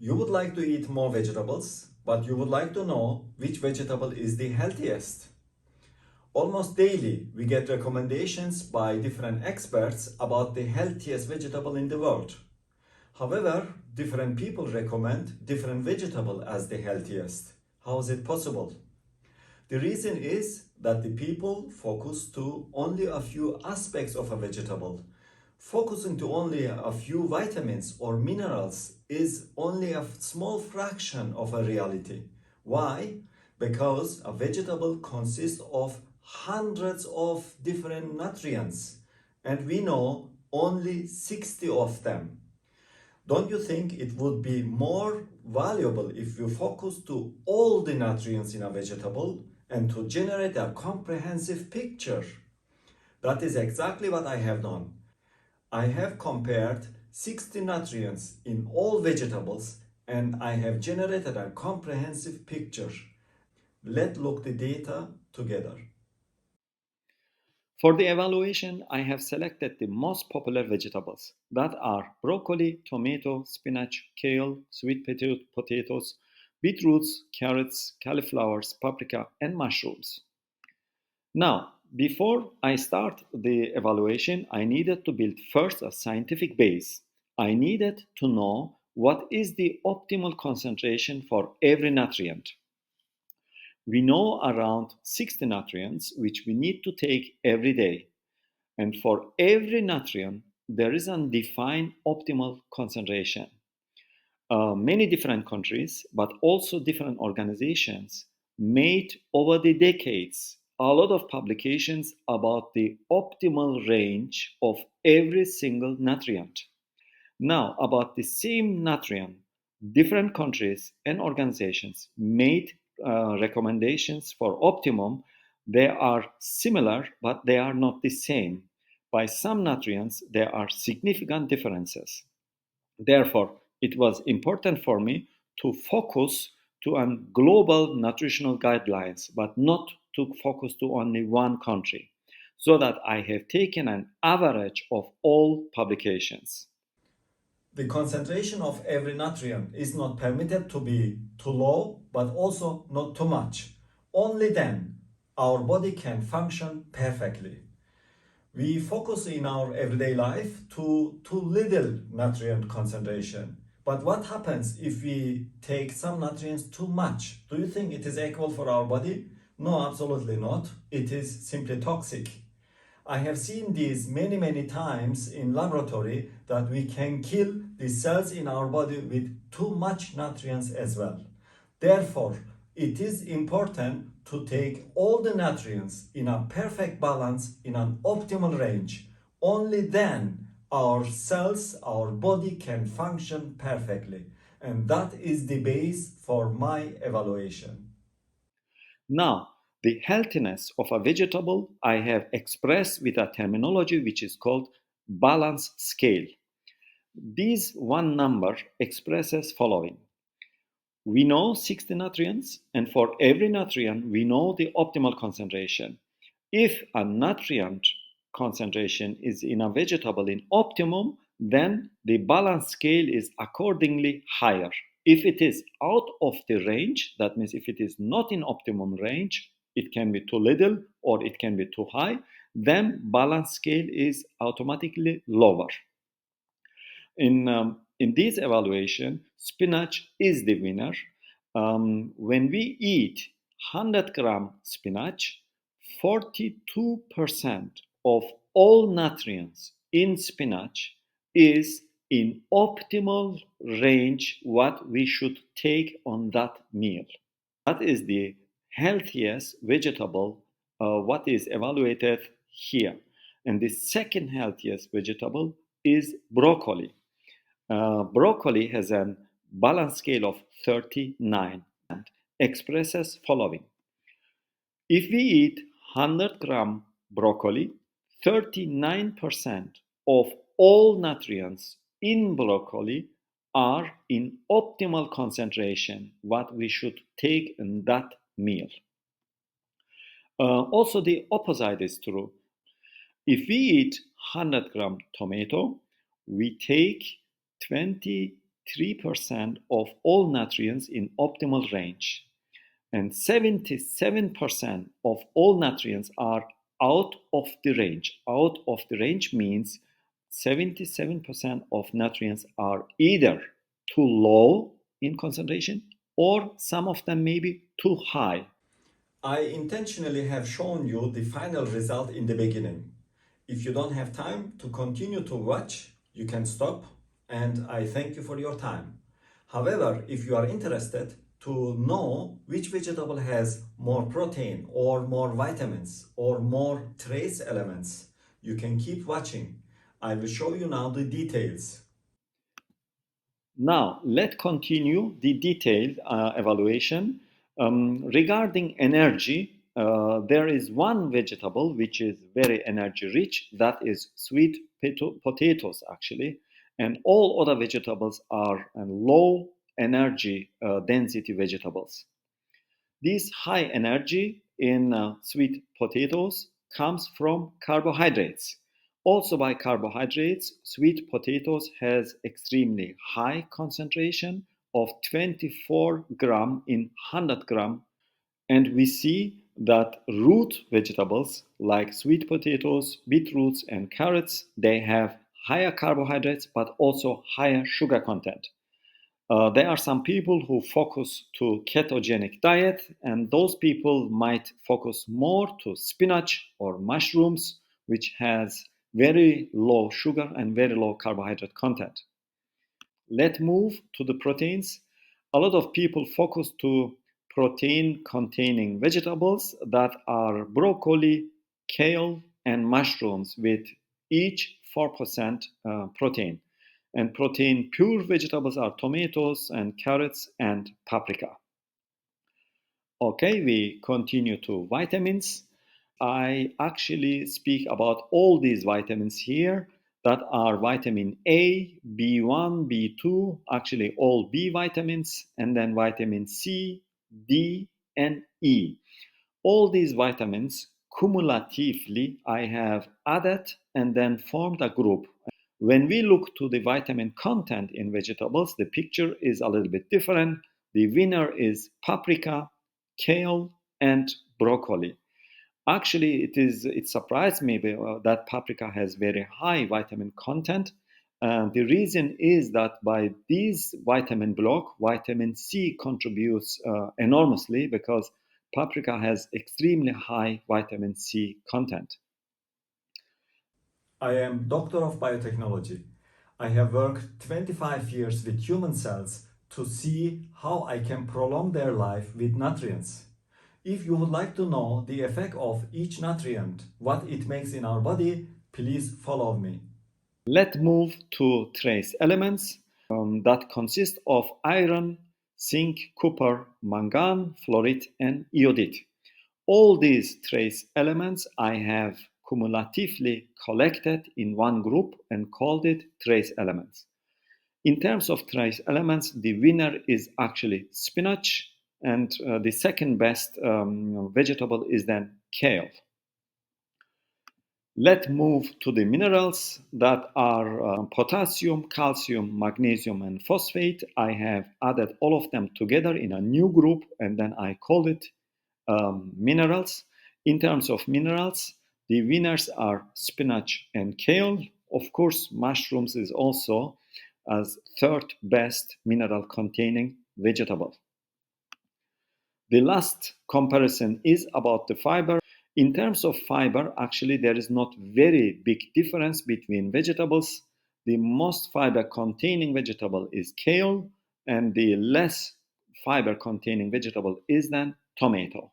You would like to eat more vegetables, but you would like to know which vegetable is the healthiest. Almost daily, we get recommendations by different experts about the healthiest vegetable in the world. However, different people recommend different vegetable as the healthiest. How is it possible? The reason is that the people focus to only a few aspects of a vegetable. Focusing to only a few vitamins or minerals is only a small fraction of a reality. Why? Because a vegetable consists of hundreds of different nutrients and we know only 60 of them. Don't you think it would be more valuable if you focus to all the nutrients in a vegetable and to generate a comprehensive picture? That is exactly what I have done. I have compared 60 nutrients in all vegetables and I have generated a comprehensive picture. Let's look the data together. For the evaluation, I have selected the most popular vegetables that are broccoli, tomato, spinach, kale, sweet potatoes, beetroots, carrots, cauliflowers, paprika, and mushrooms. Now, before I start the evaluation, I needed to build first a scientific base. I needed to know what is the optimal concentration for every nutrient. We know around 60 nutrients which we need to take every day. And for every nutrient, there is a defined optimal concentration. Many different countries, but also different organizations, made over the decades a lot of publications about the optimal range of every single nutrient. Now, about the same nutrient, different countries and organizations made recommendations for optimum. They are similar, but they are not the same. By some nutrients, there are significant differences. Therefore, it was important for me to focus to on global nutritional guidelines, but not to focus to only one country, so that I have taken an average of all publications. The concentration of every nutrient is not permitted to be too low, but also not too much. Only then our body can function perfectly. We focus in our everyday life to too little nutrient concentration. But what happens if we take some nutrients too much? Do you think it is equal for our body? No, absolutely not. It is simply toxic. I have seen this many times in laboratory that we can kill the cells in our body with too much nutrients as well. Therefore, it is important to take all the nutrients in a perfect balance in an optimal range. Only then our cells, our body can function perfectly. And that is the base for my evaluation. Now, the healthiness of a vegetable I have expressed with a terminology which is called balance scale. This one number expresses following. We know 60 nutrients, and for every nutrient, we know the optimal concentration. If a nutrient concentration is in a vegetable in optimum, then the balance scale is accordingly higher. If it is out of the range, that means if it is not in optimum range, it can be too little or it can be too high, then balance scale is automatically lower. In this evaluation, spinach is the winner. When we eat 100 gram spinach, 42% of all nutrients in spinach is in optimal range what we should take on that meal. That is the healthiest vegetable what is evaluated here. And the second healthiest vegetable is broccoli. Broccoli has a balance scale of 39 and expresses following. If we eat 100 gram broccoli, 39% of all nutrients in broccoli are in optimal concentration, what we should take in that meal. Also, the opposite is true. If we eat 100 gram tomato, we take 20 3% of all nutrients in optimal range, and 77% of all nutrients are out of the range. Out of the range means 77% of nutrients are either too low in concentration or some of them may be too high. I intentionally have shown you the final result in the beginning. If you don't have time to continue to watch, you can stop, and I thank you for your time. However, if you are interested to know which vegetable has more protein or more vitamins or more trace elements, you can keep watching. I will show you now the details. Now, let's continue the detailed evaluation. Regarding energy, there is one vegetable which is very energy rich, that is sweet potatoes actually, and all other vegetables are low energy density vegetables. This high energy in sweet potatoes comes from carbohydrates. Also by carbohydrates, sweet potatoes has extremely high concentration of 24 gram in 100 gram, and we see that root vegetables like sweet potatoes, beetroots and carrots, they have higher carbohydrates but also higher sugar content. There are some people who focus to ketogenic diet, and those people might focus more to spinach or mushrooms, which has very low sugar and very low carbohydrate content. Let's move to the proteins. A lot of people focus to protein containing vegetables that are broccoli, kale, and mushrooms with each 4% protein. And protein pure vegetables are tomatoes and carrots and paprika. Okay, we continue to vitamins. I actually speak about all these vitamins here that are vitamin A, B1, B2, actually all B vitamins, and then vitamin C, D, and E. All these vitamins cumulatively I have added and then formed a group. When we look to the vitamin content in vegetables, the picture is a little bit different. The winner is paprika, kale, and broccoli. Actually, it surprised me that paprika has very high vitamin content. The reason is that by this vitamin block, vitamin C contributes enormously because paprika has extremely high vitamin C content. I am Doctor of Biotechnology. I have worked 25 years with human cells to see how I can prolong their life with nutrients. If you would like to know the effect of each nutrient, what it makes in our body, please follow me. Let's move to trace elements that consist of iron, zinc, copper, mangan, fluorite, and iodide. All these trace elements I have cumulatively collected in one group and called it trace elements. In terms of trace elements, the winner is actually spinach, and the second best vegetable is then kale. Let's move to the minerals that are potassium, calcium, magnesium, and phosphate. I have added all of them together in a new group and then I call it minerals. In terms of minerals, the winners are spinach and kale. Of course, mushrooms is also as third best mineral containing vegetable. The last comparison is about the fiber. In terms of fiber, actually there is not very big difference between vegetables. The most fiber containing vegetable is kale and the less fiber containing vegetable is then tomato.